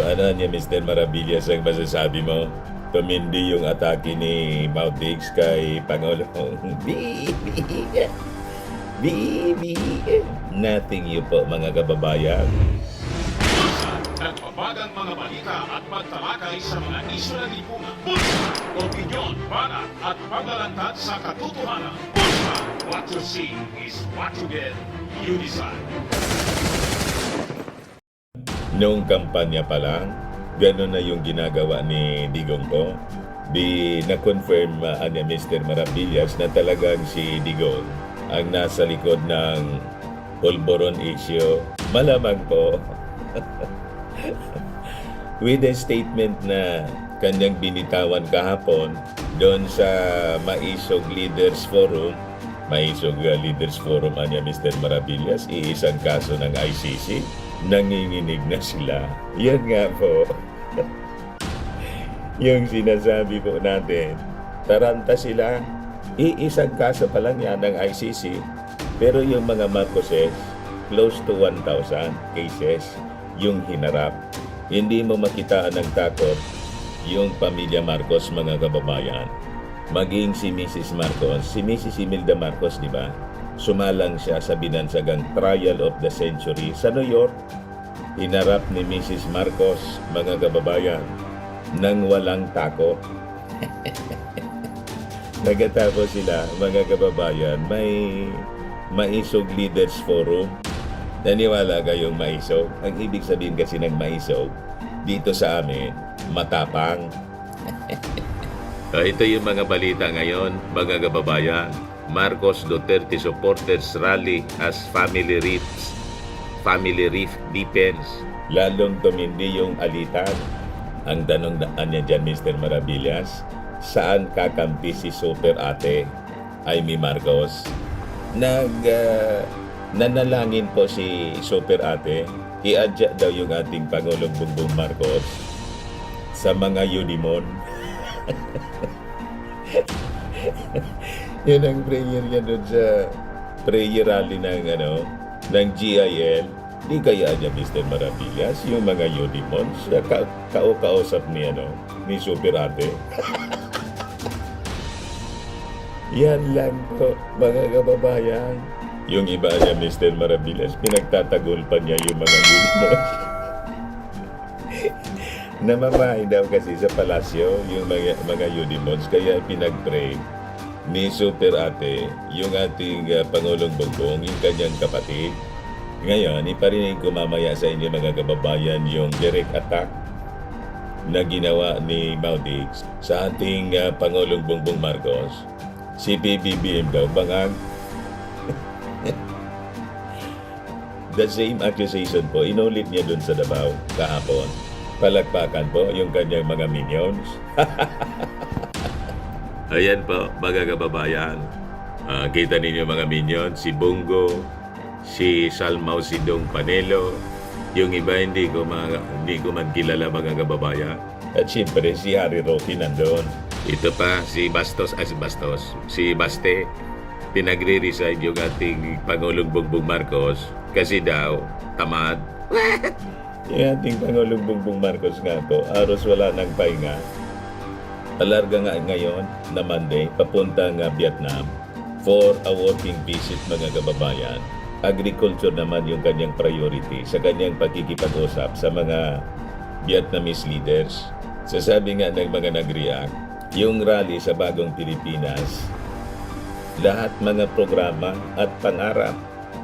ano niya, Mr. Maravillas, ang masasabi mo? Tumindi yung atake ni Mautix kay Pangulong BBM. BBM. Nothing you po, mga kababayan. Nagbabagang mga balita at pagtalakay sa mga isyu ng lipunan. Bulsa, opinyon, banat at paglalantad sa katotohanan. Bulsa, what you see is what you get. You decide. Noong kampanya pa lang, gano'n na yung ginagawa ni Digong ko. Na-confirm niya Mr. Maravillas na talagang si Digong ang nasa likod ng Polvoron issue. Malamang po, with a statement na kanyang binitawan kahapon doon sa Maisog Leaders Forum, niya Mr. Maravillas, iisang kaso ng ICC, nanginginig na sila. Yan nga po. Yung sinasabi po natin, taranta sila, iisang kaso pa lang yan ng ICC, pero yung mga Marcoses, close to 1,000 cases yung hinarap. Hindi mo makitaan ng takot yung pamilya Marcos, mga kababayan. Maging si Mrs. Marcos, si Mrs. Imelda Marcos, di ba? Sumalang siya sa binansagang trial of the century sa New York. Hinarap ni Mrs. Marcos, mga kababayan, nang walang takot. Nagatapos sila, mga kababayan, may Maisog Leaders Forum. Naniwala kayong maisog? Ang ibig sabihin kasi ng maisog, dito sa amin, matapang. Ito yung mga balita ngayon, mga kababayan. Marcos Duterte supporters rally as family rift deepens. Lalong tumindi yung alitan. Ang tanong niya dyan, Mr. Maravillas, saan kakampi si Super Ate Amy Marcos? Nanalangin po si Super Ate, i-adya daw yung ating Pangulong Bongbong Marcos sa mga Udimon. Yun ang prayer niya doon sa prayer rally ng GIL. Di kaya niya, Mr. Maravillas, yung mga Udimons, kausap ni Super Ate. Yan lang po, mga kababayan. Yung iba niya, Mr. Maravillas, pinagtatagol pa niya yung mga Udimons. Namamahay daw kasi sa palasyo yung mga Udimons, kaya pinag-pray ni Super Ate yung ating Pangulong Bongbong, yung kanyang kapatid. Ngayon, iparinig ko mamaya sa inyo, mga kababayan, yung direct attack na ginawa ni Mautix sa ating Pangulong Bongbong Marcos. Si PBBM daw bangag. The same accusation po, inulit niya dun sa Davao kahapon. Palagpakan po yung kanyang mga minions. Ayan po, mga kababayan. Kita ninyo mga minions, si Bongo, si Salmao Sidong Panelo, yung iba hindi ko man kilala, mga kababayan. At siyempre si Harry Roque nandun. Ito pa si si Baste, pinagre-resign yung ating Pangulong Bongbong Marcos kasi daw tamad. Yung ating Pangulong Bongbong Marcos nga po, aros wala ng pahinga. Alarga nga ngayon na Monday, papuntang Vietnam for a working visit, mga kababayan. Agriculture naman yung kanyang priority sa kanyang pagkikipag-usap sa mga Vietnamese leaders. Sasabi nga ng mga nag-react, yung rally sa Bagong Pilipinas, lahat mga programa at pangarap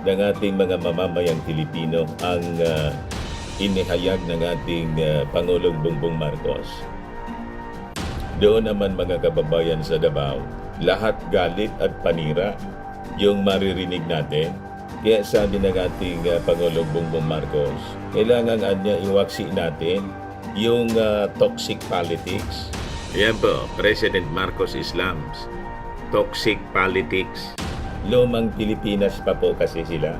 ng ating mga mamamayang Pilipino ang inihayag ng ating Pangulong Bongbong Marcos. Doon naman, mga kababayan sa Davao, lahat galit at panira yung maririnig natin. Kaya sabi ng ating Pangulong Bongbong Marcos, kailangan niya iwaksi natin yung toxic politics. Yan po, President Marcos Islams. Toxic politics. Lumang Pilipinas pa po kasi sila.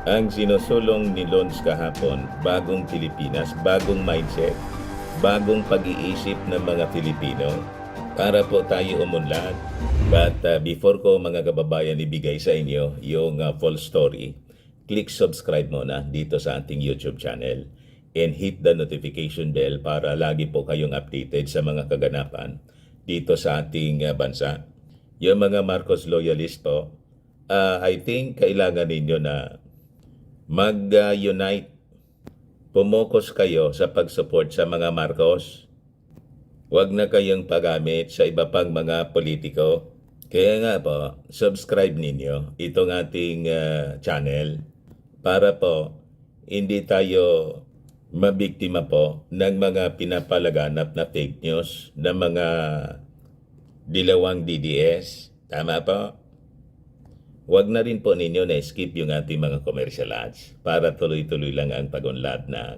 Ang sinusulong ni Lons kahapon, bagong Pilipinas, bagong mindset, bagong pag-iisip ng mga Pilipino para po tayo umunlad. But before ko, mga kababayan, ibigay sa inyo yung full story, click subscribe muna dito sa ating YouTube channel. and hit the notification bell para lagi po kayong updated sa mga kaganapan dito sa ating bansa. Yung mga Marcos loyalist po, I think kailangan ninyo na mag-unite. Pumokos kayo sa pag-support sa mga Marcos. Huwag na kayong paggamit sa iba pang mga politiko. Kaya nga po, subscribe ninyo itong ating channel para po hindi tayo mabiktima po ng mga pinapalaganap na fake news ng mga dilawang DDS. Tama po? Huwag na rin po ninyo na-skip yung ating mga commercial ads para tuloy-tuloy lang ang pag-unlad ng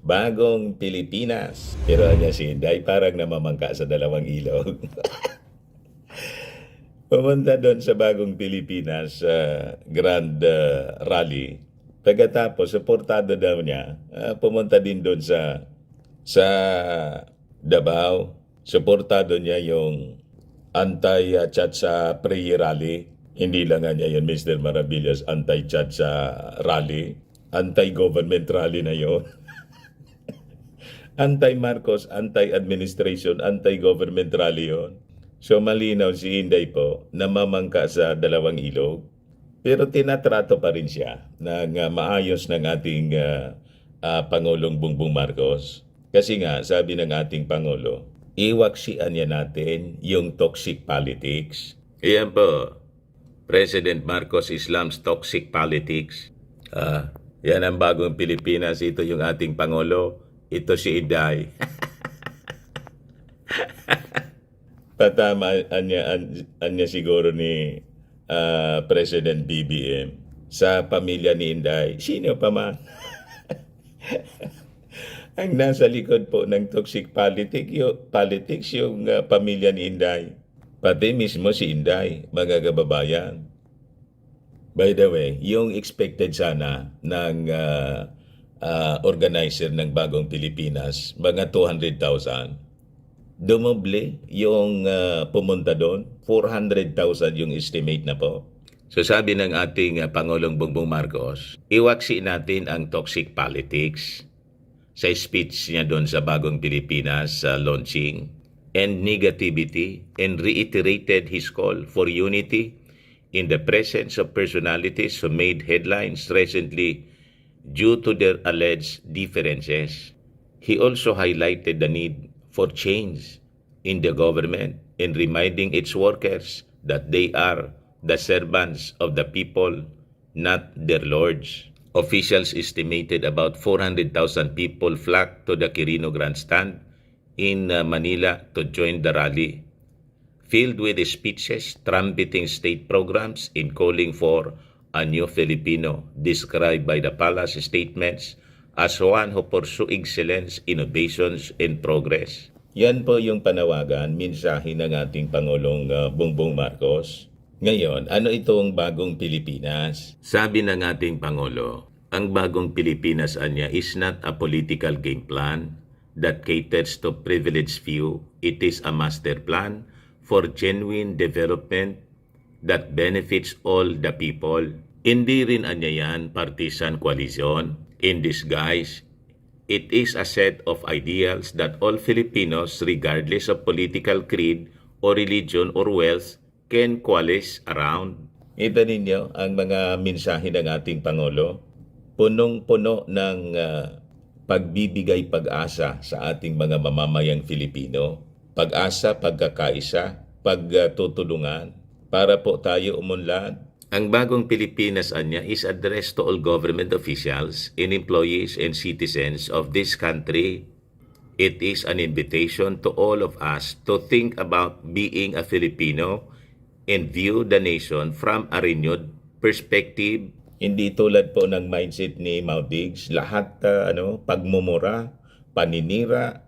Bagong Pilipinas. Pero anya si Inday parang namamangka sa dalawang ilog. Pumunta doon sa Bagong Pilipinas Grand Rally. Pagkatapos, suportado daw niya, pumunta din doon sa Davao. Suportado niya yung anti-chat sa pre-rally. Hindi lang nga niya yun, Mr. Maravillas, anti-chat sa rally. Anti-government rally na yun. Anti-Marcos, anti-administration, anti-government rally yun. So malinaw si Inday po na mamangka sa dalawang ilog. Pero tinatrato pa rin siya ng maayos ng ating Pangulong Bongbong Marcos. Kasi nga, sabi ng ating Pangulo, iwaksian niya natin yung toxic politics. Iyan po, President Marcos Islam's toxic politics. Yan ang Bagong Pilipinas. Ito yung ating Pangulo. Ito si Inday. Patama anya siguro ni President BBM sa pamilya ni Inday. Sino pa man? Ang nasa likod po ng toxic politics yung pamilya ni Inday. Pati mismo si Inday, mga kababayan. By the way, yung expected sana ng organizer ng Bagong Pilipinas, mga 200,000. Dumoble yung pumunta doon. 400,000 yung estimate na po. So sabi ng ating Pangulong Bongbong Marcos, iwaksi natin ang toxic politics sa speech niya doon sa Bagong Pilipinas launching and negativity, and reiterated his call for unity in the presence of personalities who made headlines recently due to their alleged differences. He also highlighted the need for change in the government and reminding its workers that they are the servants of the people, not their lords. Officials estimated about 400,000 people flocked to the Quirino Grandstand in Manila to join the rally, filled with speeches trumpeting state programs and calling for a new Filipino, described by the palace statements as one who pursue excellence, innovations, and progress. Yan po yung panawagan, mensahe ng ating Pangulong Bongbong Marcos. Ngayon, ano itong Bagong Pilipinas? Sabi ng ating Pangulo, ang Bagong Pilipinas anya is not a political game plan that caters to privileged few. It is a master plan for genuine development that benefits all the people. Hindi rin anya yan partisan coalition. In disguise, it is a set of ideals that all Filipinos, regardless of political creed or religion or wealth, can coalesce around. Ito ninyo ang mga mensahe ng ating Pangulo. Punong-puno ng pagbibigay pag-asa sa ating mga mamamayang Filipino. Pag-asa, pagkakaisa, pagtutulungan para po tayo umunlad. Ang Bagong Pilipinas anya is addressed to all government officials and employees and citizens of this country. It is an invitation to all of us to think about being a Filipino and view the nation from a renewed perspective. Hindi tulad po ng mindset ni Maudigs, lahat pagmumura, paninira,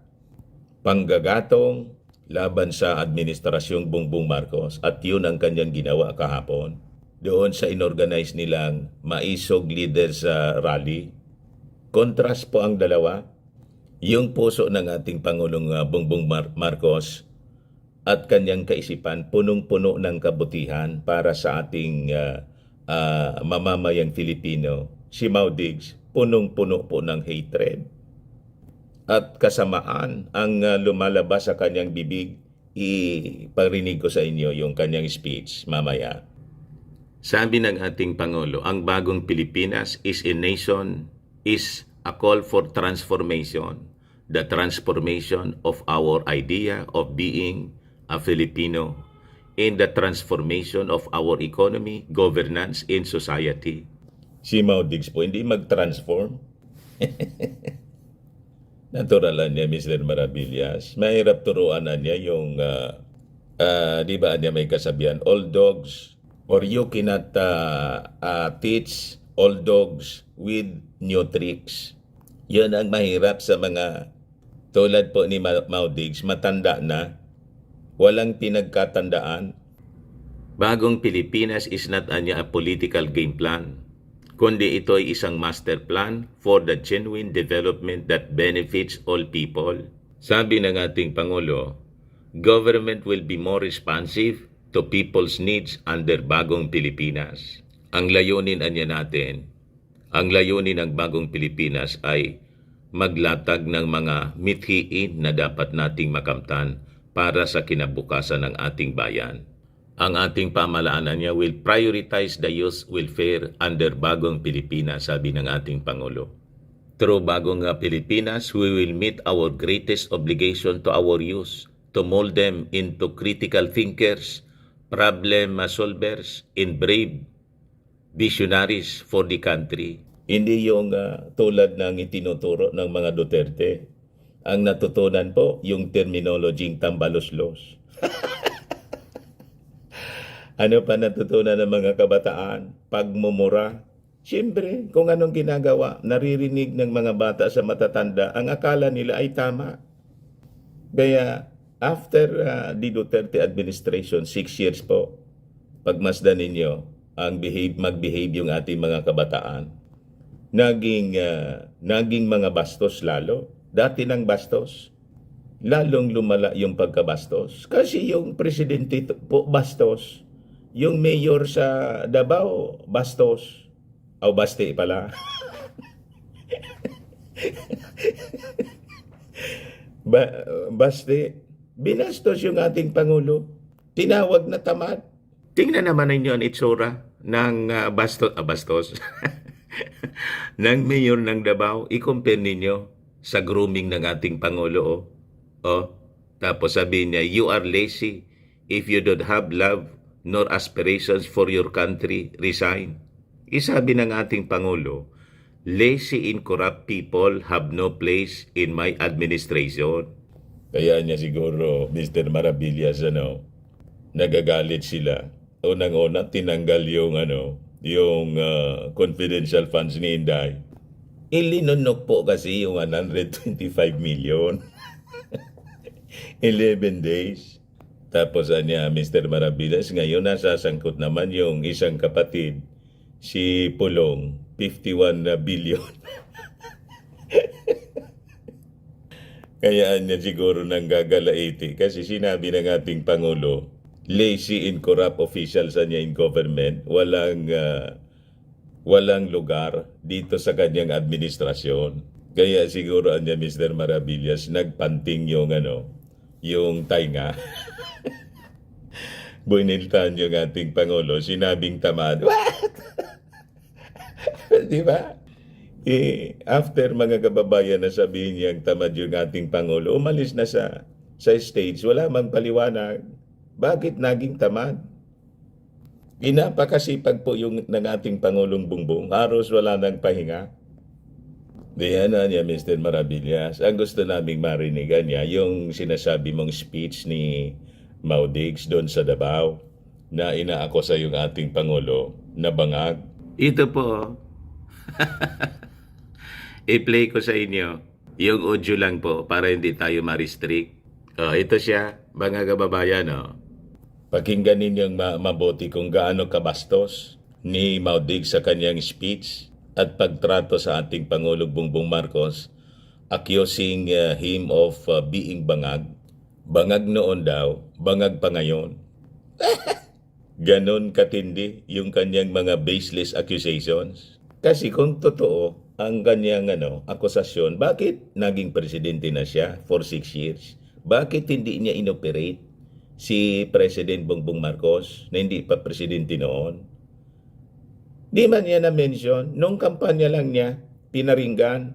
panggagatong laban sa administrasyong Bongbong Marcos, at yun ang kanyang ginawa kahapon. Doon sa inorganize nilang Maisog Leaders Rally. Kontrast po ang dalawa. Yung puso ng ating Pangulong Bongbong Marcos at kanyang kaisipan punong-puno ng kabutihan para sa ating mamamayang Filipino. Si Maudigs punong-puno po ng hatred. at kasamaan ang lumalabas sa kanyang bibig. Iparinig ko sa inyo yung kanyang speech mamaya. Sabi ng ating Pangulo, ang bagong Pilipinas is a nation, is a call for transformation. The transformation of our idea of being a Filipino in the transformation of our economy, governance, and society. Si Mau Diggs po hindi mag-transform. Naturalan niya, Mr. Maravillas. Mahirap turuan na niya yung, di ba niya may kasabihan, old dogs, or you cannot teach old dogs with new tricks. Yun ang mahirap sa mga tulad po ni Mau Diggs, matanda na, walang pinagkatandaan. Bagong Pilipinas is not anya a political game plan, kundi ito ay isang master plan for the genuine development that benefits all people. Sabi ng ating Pangulo, government will be more responsive to people's needs under Bagong Pilipinas. Ang layunin ng Bagong Pilipinas ay maglatag ng mga mithiin na dapat nating makamtan para sa kinabukasan ng ating bayan. Ang ating pamalaanan niya will prioritize the youth welfare under Bagong Pilipinas, sabi ng ating Pangulo. Through Bagong Pilipinas, we will meet our greatest obligation to our youth to mold them into critical thinkers, problem solvers, and brave visionaries for the country. Hindi yung tulad ng itinuturo ng mga Duterte. Ang natutunan po, yung terminologyeng tambalos-los. Ano pa natutunan ng mga kabataan? Pagmumura. Siyempre, kung anong ginagawa, naririnig ng mga bata sa matatanda, ang akala nila ay tama. Kaya, after the Duterte administration, 6 years po, pagmasdan ninyo, mag-behave yung ating mga kabataan. Naging mga bastos lalo. Dati ng bastos. Lalong lumala yung pagkabastos. Kasi yung presidente po bastos. Yung mayor sa Davao, bastos. O Baste pala. Baste. Binastos yung ating Pangulo. Tinawag na tamad. Tingnan naman ninyo ang itsura ng bastos. ng mayor ng Davao. I-compare ninyo sa grooming ng ating Pangulo. Tapos sabihin niya, you are lazy. If you don't have love nor aspirations for your country, resign. Isabi ng ating Pangulo, lazy and corrupt people have no place in my administration. Kaya niya siguro, Mr. Maravillas, nagagalit sila. Unang-una, tinanggal yung, yung confidential funds ni Inday. Ilinunok po kasi yung 125 million. 11 days. Tapos niya, Mr. Maravillas, ngayon nasasangkot naman yung isang kapatid, si Pulong, 51 billion. Kaya niya siguro nang gagalaiti kasi sinabi ng ating Pangulo, lazy and corrupt officials niya in government, walang lugar dito sa kanyang administrasyon. Kaya siguro niya, Mr. Maravillas, nagpanting yung tainga. Buniltan yung ating Pangulo, sinabing tamad. What? Di ba? After mga kababayan na sabihin niyang tamad yung ating Pangulo, umalis na sa stage, wala mang paliwanag. Bakit naging tamad? Inapakasipag po yung ng ating Pangulong Bongbong, halos wala nang pahinga. Diyan niya, Mr. Maravillas. Ang gusto naming marinigan niya, yung sinasabi mong speech ni Mau Diggs doon sa Davao na inaakusa yung ating Pangulo na bangag. Ito po. I-play ko sa inyo. Yung audio lang po para hindi tayo ma-restrict. Ito siya, mga kababayan. Pakinggan ninyong mabuti kung gaano kabastos ni Mau Diggs sa kanyang speech at pagtrato sa ating Pangulong Bongbong Marcos, accusing him of being bangag. Bangag noon daw, bangag pa ngayon. Ganon katindi yung kanyang mga baseless accusations. Kasi kung totoo ang kanyang akusasyon, bakit naging presidente na siya for 6 years? Bakit hindi niya inoperate si President Bongbong Marcos na hindi pa presidente noon? Di man niya na-mention, nung kampanya lang niya, pinaringgan.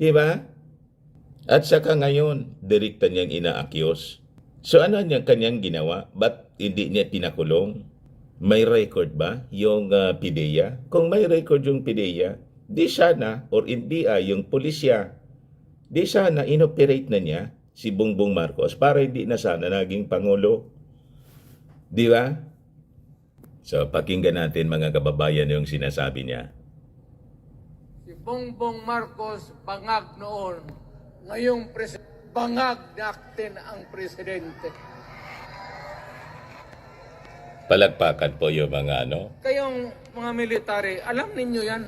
Di ba? At saka ngayon, direkta niyang ina-accuse. So ano niya kanyang ginawa? Ba't hindi niya pinakulong? May record ba yung PIDEA? Kung may record yung PIDEA, di sana, or NBI, yung pulisya, di sana inoperate na niya si Bongbong Marcos para hindi na sana naging Pangulo. Di ba? So, pakinggan natin mga kababayan yung sinasabi niya. Si Bongbong Marcos bangag noon, ngayong bangag natin ang presidente. Palagpakan po yung mga Kayong mga military, alam ninyo yan?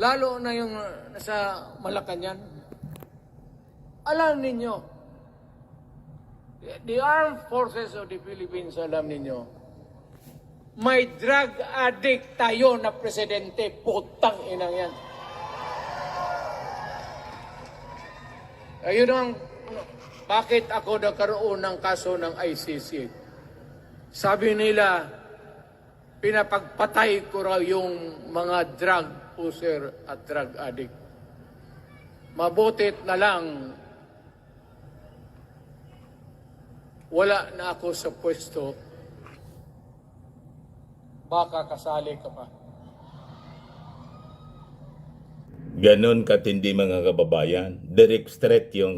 Lalo na yung nasa Malacanang. Alam ninyo, the armed forces of the Philippines, alam ninyo, may drug addict tayo na presidente, putang inang yan. Ayun ang, bakit ako nagkaroon ng kaso ng ICC? Sabi nila, pinapagpatay ko raw yung mga drug user at drug addict. Mabutit na lang, wala na ako sa pwesto, baka kasali ka pa. Ganon katindi mga kababayan. Direct threat yung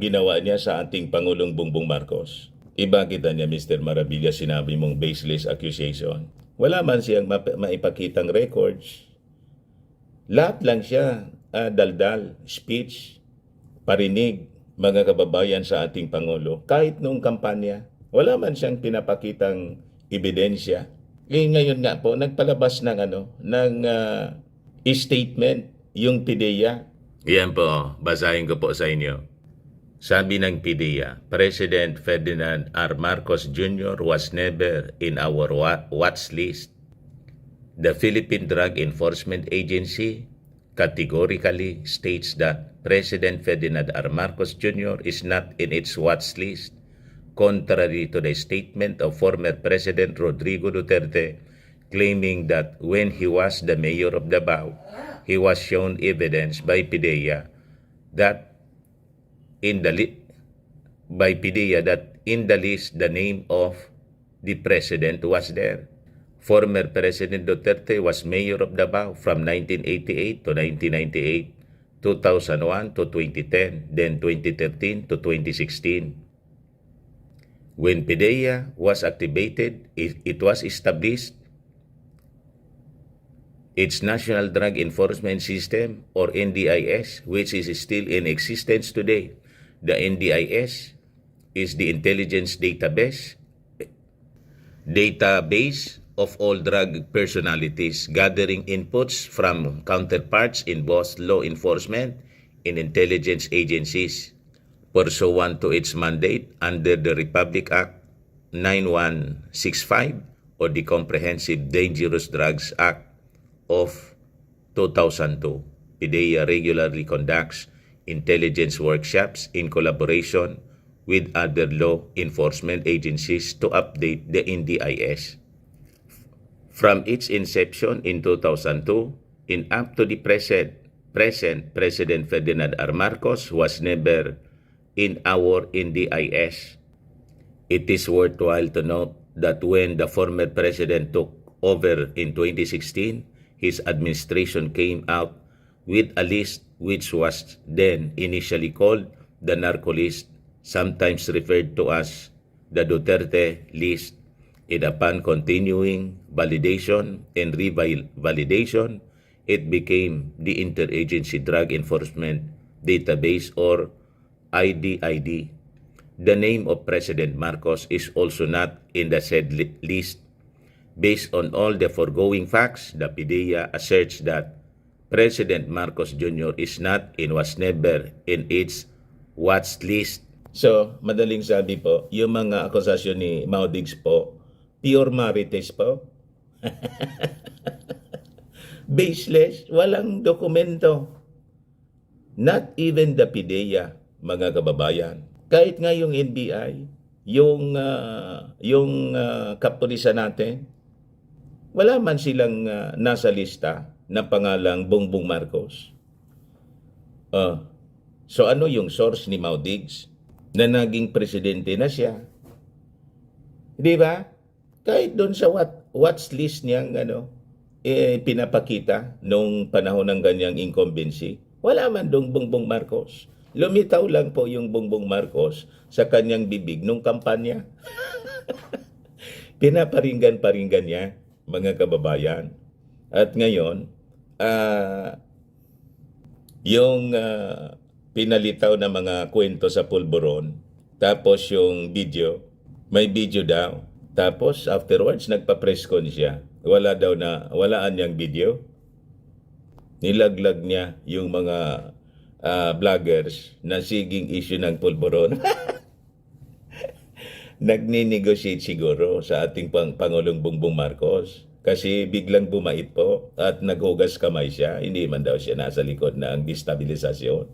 ginawa niya sa ating Pangulong Bongbong Marcos. Iba kita niya, Mr. Maravilla, sinabi mong baseless accusation. Wala man siyang maipakitang records. Lahat lang siya, daldal, speech, parinig, mga kababayan sa ating Pangulo. Kahit noong kampanya, wala man siyang pinapakitang ebidensya. Ngayon nga po, nagpalabas ng statement yung PIDEA. Yan po, basahin ko po sa inyo. Sabi ng PIDEA, President Ferdinand R. Marcos Jr. was never in our watch list. The Philippine Drug Enforcement Agency categorically states that President Ferdinand R. Marcos Jr. is not in its watch list, contrary to the statement of former President Rodrigo Duterte, claiming that when he was the mayor of Davao, he was shown evidence by PIDEA that in the list the name of the president was there. Former President Duterte was mayor of Davao from 1988 to 1998, 2001 to 2010, then 2013 to 2016. When PIDEA was activated, it was established its National Drug Enforcement System, or NDIS, which is still in existence today. The NDIS is the intelligence database of all drug personalities, gathering inputs from counterparts in both law enforcement and intelligence agencies, pursuant to its mandate under the Republic Act 9165 or the Comprehensive Dangerous Drugs Act of 2002. PIDEA regularly conducts intelligence workshops in collaboration with other law enforcement agencies to update the NDIS. From its inception in 2002 and up to the present, President Ferdinand R. Marcos was never in our NDIS. It is worthwhile to note that when the former president took over in 2016, his administration came out with a list which was then initially called the narco list, sometimes referred to as the Duterte list. And upon continuing validation and revalidation, it became the Interagency Drug Enforcement Database, or IDID. The name of President Marcos is also not in the said list. Based on all the foregoing facts, the PIDEA asserts that President Marcos Jr. is not and was never in its watch list. So, madaling sabi po, yung mga akusasyon ni Mao Diggs po, pure marites po. Baseless, walang dokumento. Not even the PIDEA, mga kababayan. Kahit nga yung NBI, yung kapulisan natin, wala man silang nasa lista na pangalang Bongbong Marcos. So ano yung source ni Mau Diggs na naging presidente na siya? Di ba? Kahit doon sa watch list niyang pinapakita nung panahon ng ganyang incumbency, wala man doong Bongbong Marcos. Lumitaw lang po yung Bongbong Marcos sa kanyang bibig nung kampanya. Pinaparinggan-paringgan niya, mga kababayan. At ngayon, yung pinalitaw na mga kwento sa pulburon, tapos yung video, may video daw. Tapos afterwards, nagpa-press con siya. Walaan niyang video. Nilaglag niya yung mga vloggers na siging issue ng pulburon. Nagni-negotiate siguro sa ating Pangulong Bongbong Marcos kasi biglang bumait po at naghugas kamay siya. Hindi man daw siya nasa likod ng destabilisasyon.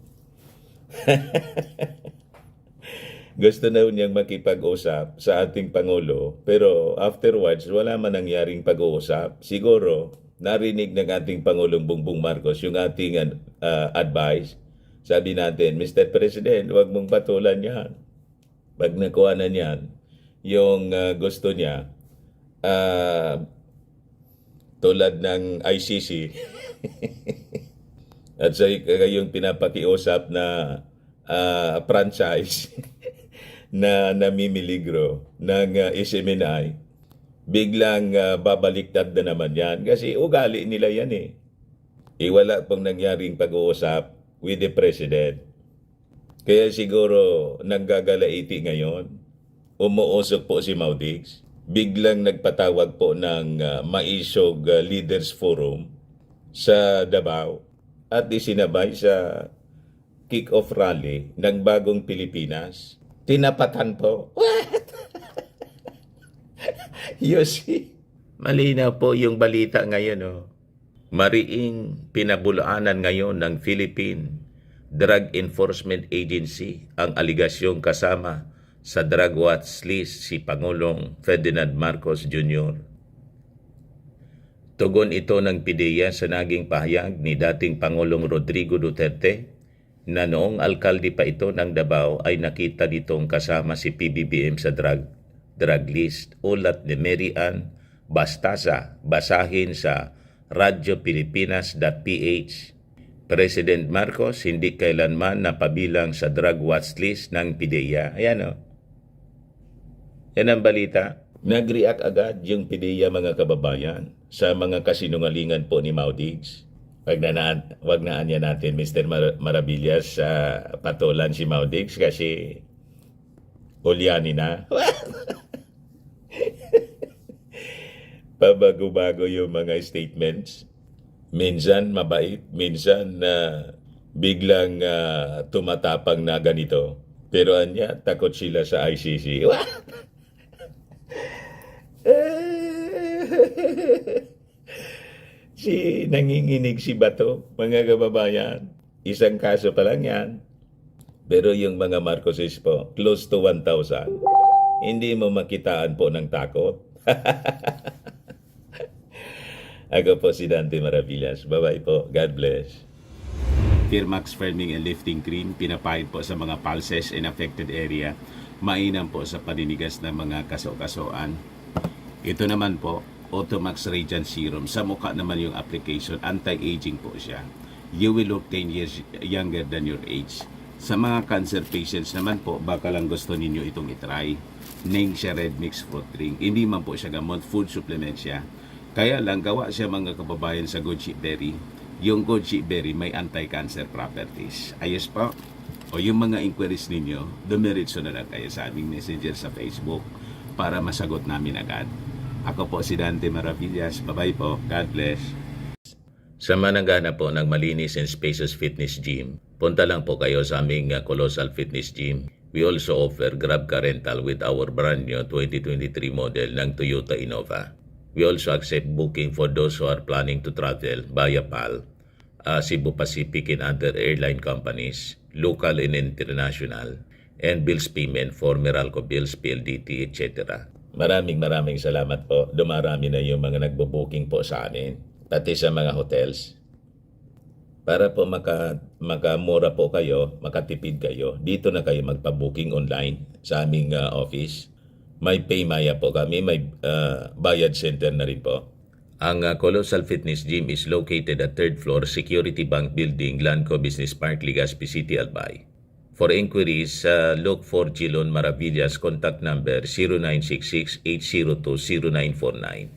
Gusto na niyang makipag-usap sa ating Pangulo pero afterwards wala man nangyaring pag-uusap. Siguro narinig ng ating Pangulong Bongbong Marcos yung ating advice. Sabi natin, Mr. President, huwag mong patulan yan. Pag nakuha na niyan, yung gusto niya, tulad ng ICC, at sa yung pinapakiusap na franchise na namimiligro ng SMNI, biglang babaliktad na naman yan. Kasi ugali nila yan eh. Wala pong nangyaring pag-uusap with the President. Kaya siguro nanggagalaiti ngayon, umuusok po si Mau Diggs. Biglang nagpatawag po ng Maisog Leaders Forum sa Davao at isinabay sa kick-off rally ng Bagong Pilipinas. Tinapatan po. What? You see? Malinaw po yung balita ngayon. Oh. Mariing pinabulaanan ngayon ng Philippine Drug Enforcement Agency ang aligasyong kasama sa drug watch list si Pangulong Ferdinand Marcos Jr. Tugon ito ng PIDEA sa naging pahayag ni dating Pangulong Rodrigo Duterte na noong alkalde pa ito ng Davao ay nakita ditong kasama si PBBM sa drug list. Ulat ni Mary Ann Bastasa, basahin sa radiopilipinas.ph. President Marcos hindi kailanman napabilang sa drug watch list ng PIDEA. Ayan o. Yan ang balita. Nag-react agad yung PIDEA, mga kababayan, sa mga kasinungalingan po ni Mau Diggs. Wag na anya natin, Mr. Maravillas, sa patulan si Mau Diggs kasi ulyani na. Pabago-bago yung mga statements. Minsan mabait, minsan biglang tumatapang na ganito. Pero anya, takot sila sa ICC. Nanginginig si Bato, mga kababayan. Isang kaso pa lang yan. Pero yung mga Marcoses po, close to 1,000. Hindi mo makitaan po ng takot. Ako po si Dante Maravillas. Bye-bye po. God bless. Firmax Firming and Lifting Cream, pinapahid po sa mga pulses in affected area. Mainam po sa paninigas ng mga kaso-kasoan. Ito naman po, Automax Radiant Serum. Sa mukha naman yung application, anti-aging po siya. You will look 10 years younger than your age. Sa mga cancer patients naman po, baka lang gusto ninyo itong itry. Ningxia Red Mix Fruit Drink. Hindi man po siya gamot, food supplement siya. Kaya lang, gawa siya, mga kababayan, sa goji berry. Yung goji berry may anti-cancer properties. Ayos po. O yung mga inquiries ninyo, dumiritso na lang kayo sa aming messenger sa Facebook para masagot namin agad. Ako po si Dante Maravillas. Bye-bye po. God bless. Sa managana po ng Malinis and Spacious Fitness Gym, punta lang po kayo sa aming Colossal Fitness Gym. We also offer Grab Car Rental with our brand new 2023 model ng Toyota Innova. We also accept booking for those who are planning to travel via PAL, Cebu Pacific and other airline companies, local and international, and bills payment for Meralco Bills, PLDT, etc. Maraming salamat po. Dumarami na yung mga nagbo-booking po sa amin, pati sa mga hotels. Para po makamura po kayo, makatipid kayo, dito na kayo magpa-booking online sa aming office. May Paymaya po kami, may bayad center na rin po. Ang Colossal Fitness Gym is located at 3rd floor, Security Bank Building, Lanco Business Park, Legazpi City, Albay. For inquiries, look for Gilon Maravillas, contact number 0966-802-0949.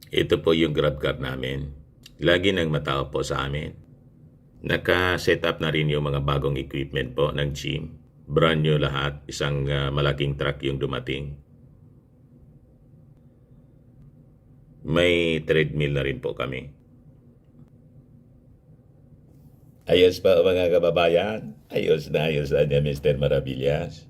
Ito po yung grab car namin. Lagi nang matao po sa amin. Naka-set up na rin yung mga bagong equipment po ng gym. Brand new lahat. Isang malaking truck yung dumating. May treadmill na rin po kami. Ayos pa mga kababayan. Ayos na niya Mr. Maravillas.